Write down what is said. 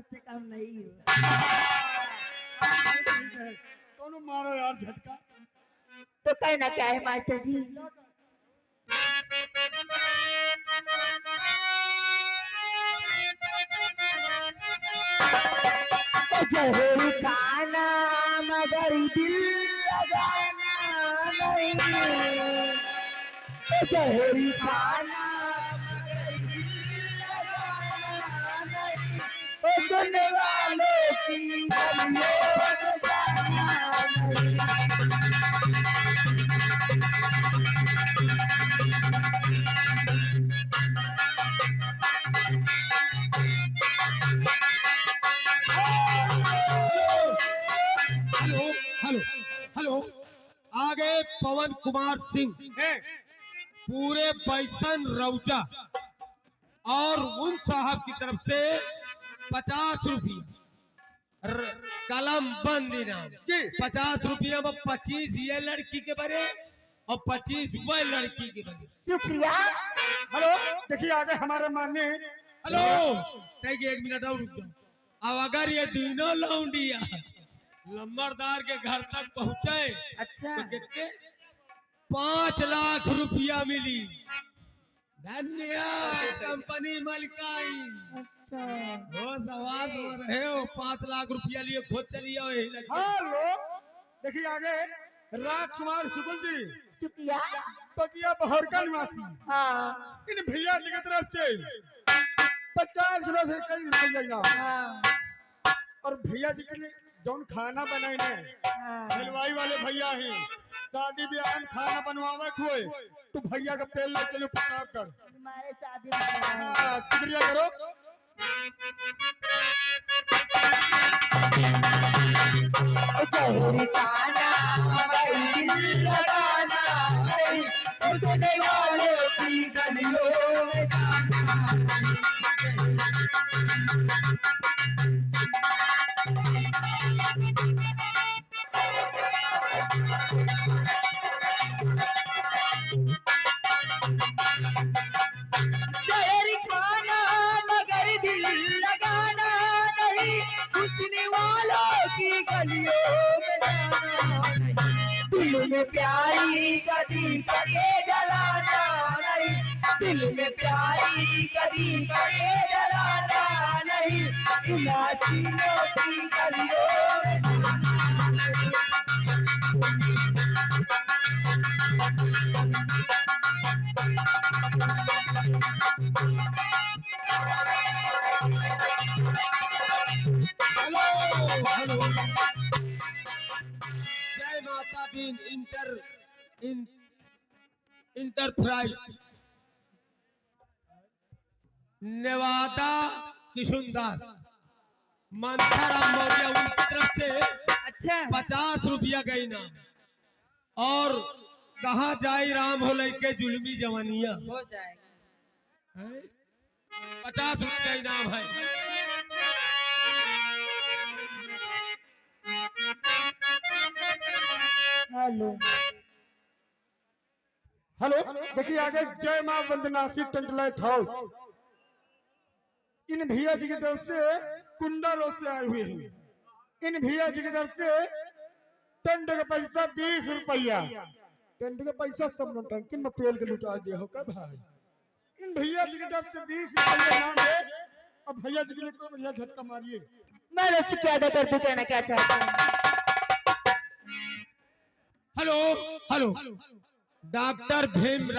से कम नहीं हो। दोनों मारो यार झटका। तो कहना क्या है मास्टर जी? जहर खाना मगर दिल लगाना नहीं, जहर खाना मगर दिल लगाना नहीं, सुनने वालों की गलियों में जाना नहीं। Hello hello hello. आगे पवन कुमार सिंह पूरे बैसन रौजा और उन साहब की तरफ से 50 रुपया कलम बंद इनाम। 50 रुपया में 25 ये लड़की के बने और 25 वह लड़की के बने। शुक्रिया। हेलो देखिए आगे हमारे माननीय। हेलो देखिए 1 मिनट और रुक जाओ। अब अगर ये तीनों लौंडिया लंबरदार के घर तक पहुंचे अच्छा तो कितने 5 लाख रुपया मिली। धन्यवाद कंपनी मालिकाई। अच्छा हो सवाल हो रहे हो 5 लाख रुपया लिए खोज चलिए यही लड़की। हेलो देखिए आगे राजकुमार शुक्ल जी शुक्रिया। बगिया बहर का निवासी। हाँ इन भैया जी की तरफ से 50 दिनों से कई रुपया इनाम। हाँ और भैया जी के लिए जौन खाना बनाए ने हाँ। हलवाई वाले भैया हैं, शादी ब्याह में खाना बनवावे हुए तो भैया का पेल ले चलो प्रताप कर। तुम्हारे शादी में आया। हाँ शुक्रिया करो। जहर खाना मगर दिल लगाना नहीं, सुनने वालों की गलियों में जाना नहीं। जहर खाना मगर दिल लगाना नहीं, सुनने वालों की गलियों में जाना नहीं। दिल में प्यारी कभी करे जलाना नहीं, दिल में प्यारी कभी करे जलाना नहीं, इन आशिकों की गलियों में जाना नहीं। Hello hello. जय माता दी इंटरप्राइज नेवादा किशुनदास मनसाराम मौर्य उनकी तरफ से अच्छा 50 रुपया का इनाम। और कहा जाई राम हो लइके जुल्मी जवानिया हो जाएगा। 50 रुपया इनाम है। हेलो हेलो देखिए आगे जय मां वंदनासी टेंटलाइट हाउस। इन भैया जी की तरफ से कुंडा रोज से आए हुए हैं। इन भैया जी की तरफ से टेंट का पैसा 20 रुपया। टेंट का पैसा सब लोग टंकी में पेल के लुटा दिया हो कब भाई। इन भैया जी की तरफ से 20 रुपया नाम है। अब भैया जी के लिए कोई बढ़िया झटका मारिए। मैं उससे क्या अदा कर दूं, कहना क्या चाहता हूँ? Hello hello. डॉक्टर भीम